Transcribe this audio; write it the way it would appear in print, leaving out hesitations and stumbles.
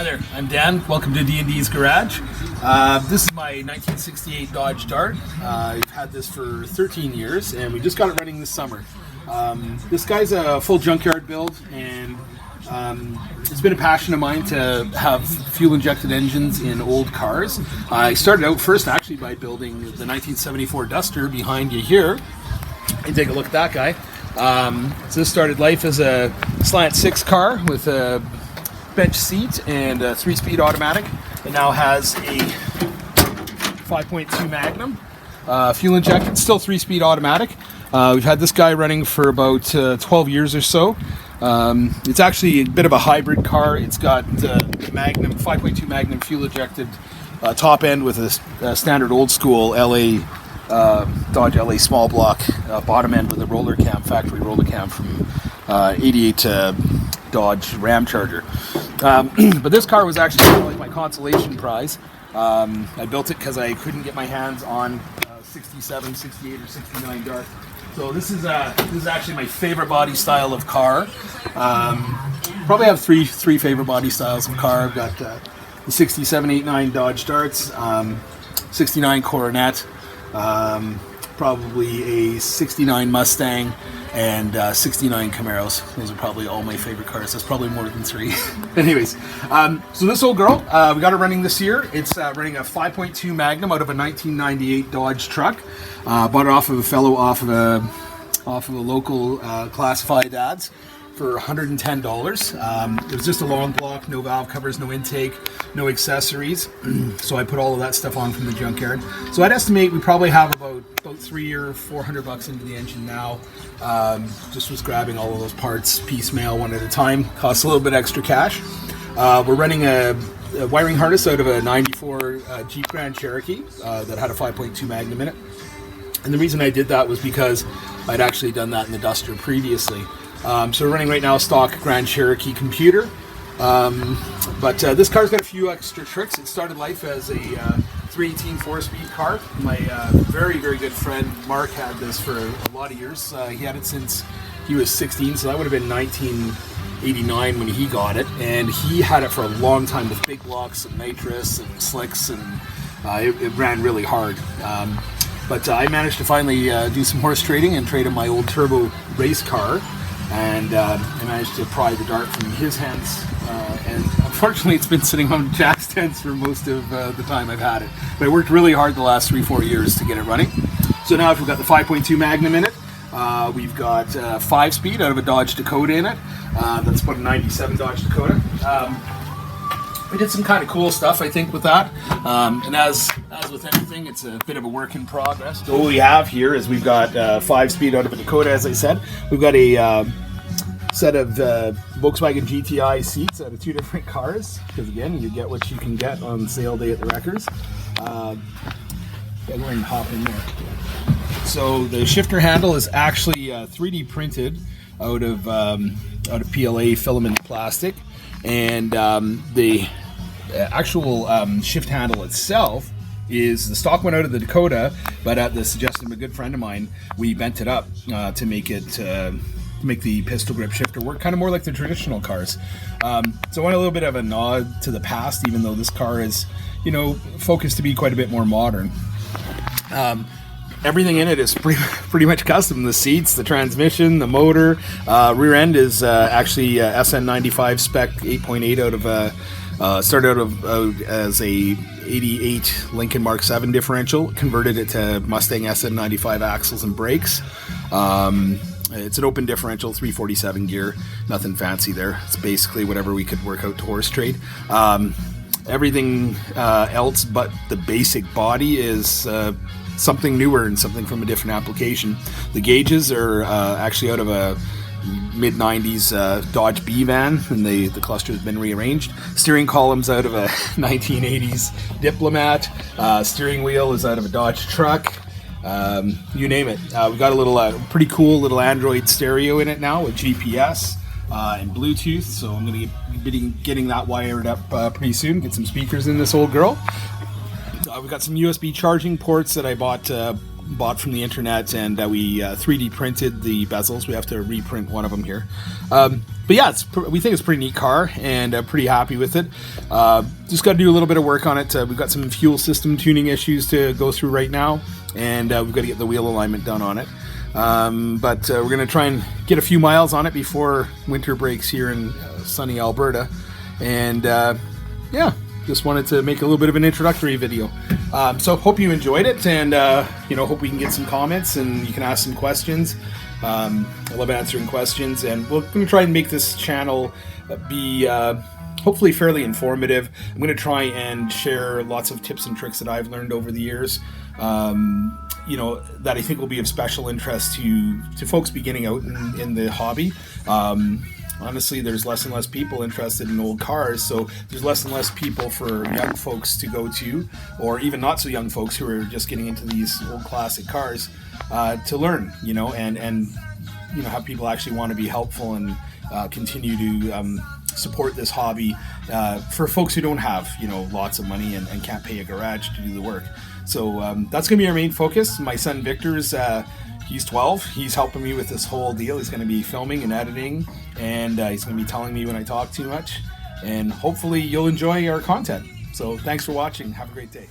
Hi there, I'm Dan. Welcome to D&D's Garage. This is my 1968 Dodge Dart. I've had this for 13 years and we just got it running this summer. This guy's a full junkyard build, and it's been a passion of mine to have fuel-injected engines in old cars. I started out first actually by building the 1974 Duster behind you here. And take a look at that guy. So this started life as a slant 6 car with a bench seat and a 3-speed automatic. It now has a 5.2 Magnum, fuel injected, still 3-speed automatic. We've had this guy running for about 12 years or so. It's actually a bit of a hybrid car. It's got Magnum 5.2 Magnum fuel injected top end with a standard old school LA Dodge LA small block bottom end with a roller cam, factory roller cam from 88 Dodge Ram Charger. But this car was actually like my consolation prize. I built it because I couldn't get my hands on 67, 68, or 69 Dart. So this is actually my favorite body style of car. Probably have three favorite body styles of car. I've got the 67, 89 Dodge Darts, 69 Coronet, probably a 69 Mustang, and 69 Camaros. Those are probably all my favorite cars. That's probably more than 3. Anyways, so this old girl, we got it running this year. It's running a 5.2 Magnum out of a 1998 Dodge truck. Bought it off of a fellow off of a local classified ads for $110. It was just a long block, no valve covers, no intake, no accessories. So I put all of that stuff on from the junkyard. So I'd estimate we probably have about $300 or $400 into the engine now. Just was grabbing all of those parts piecemeal one at a time. Costs a little bit extra cash. We're running a wiring harness out of a 94 Jeep Grand Cherokee that had a 5.2 Magnum in it. And the reason I did that was because I'd actually done that in the Duster previously. So we're running right now a stock Grand Cherokee computer. But this car's got a few extra tricks. It started life as a 318 4-speed car. My very, very good friend Mark had this for a lot of years. He had it since he was 16, so that would have been 1989 when he got it. And he had it for a long time with big blocks and nitrous and slicks, and it ran really hard. But I managed to finally do some horse trading and trade him my old turbo race car. And I managed to pry the Dart from his hands, and unfortunately it's been sitting on Jack's tents for most of the time I've had it. But I worked really hard the last 3-4 years to get it running. So now we've got the 5.2 Magnum in it. We've got 5-speed out of a Dodge Dakota in it. That's about a 97 Dodge Dakota. We did some kind of cool stuff, I think, with that. And as with anything, it's a bit of a work in progress. So what we have here is we've got 5-speed out of a Dakota, as I said. We've got a set of Volkswagen GTI seats out of 2 different cars. Because again, you get what you can get on sale day at the Wreckers. Go ahead and hop in there. So the shifter handle is actually 3D printed out of PLA filament plastic. And the actual shift handle itself is the stock one out of the Dakota, but at the suggestion of a good friend of mine, we bent it up to make it make the pistol grip shifter work kind of more like the traditional cars. So I want a little bit of a nod to the past, even though this car is, focused to be quite a bit more modern. Everything in it is pretty much custom. The seats, the transmission, the motor. Rear end is actually SN95 spec 8.8 out of started out as a 88 Lincoln Mark 7 differential. Converted it to Mustang SN95 axles and brakes. It's an open differential, 347 gear. Nothing fancy there. It's basically whatever we could work out to horse trade. Everything else but the basic body is something newer and something from a different application. The gauges are actually out of a mid-90s Dodge B van, and the cluster has been rearranged. Steering column's out of a 1980s Diplomat. Steering wheel is out of a Dodge truck. You name it. We've got a little pretty cool little Android stereo in it now with GPS and Bluetooth, so I'm going to be getting that wired up pretty soon, get some speakers in this old girl. We've got some USB charging ports that I bought from the internet, and we 3D printed the bezels. We have to reprint one of them here. But But yeah, we think it's a pretty neat car, and pretty happy with it. Just got to do a little bit of work on it. We've got some fuel system tuning issues to go through right now, and we've got to get the wheel alignment done on it. But we're going to try and get a few miles on it before winter breaks here in sunny Alberta. And yeah, just wanted to make a little bit of an introductory video. So hope you enjoyed it, and hope we can get some comments and you can ask some questions. I love answering questions, and we're going to try and make this channel be hopefully fairly informative. I'm going to try and share lots of tips and tricks that I've learned over the years, that I think will be of special interest to folks beginning out in the hobby. Honestly, there's less and less people interested in old cars, so there's less and less people for young folks to go to, or even not so young folks who are just getting into these old classic cars to learn, and have people actually want to be helpful and continue to support this hobby for folks who don't have, lots of money and can't pay a garage to do the work. So that's going to be our main focus. My son Victor's he's 12. He's helping me with this whole deal. He's going to be filming and editing, and he's going to be telling me when I talk too much. And hopefully you'll enjoy our content. So thanks for watching. Have a great day.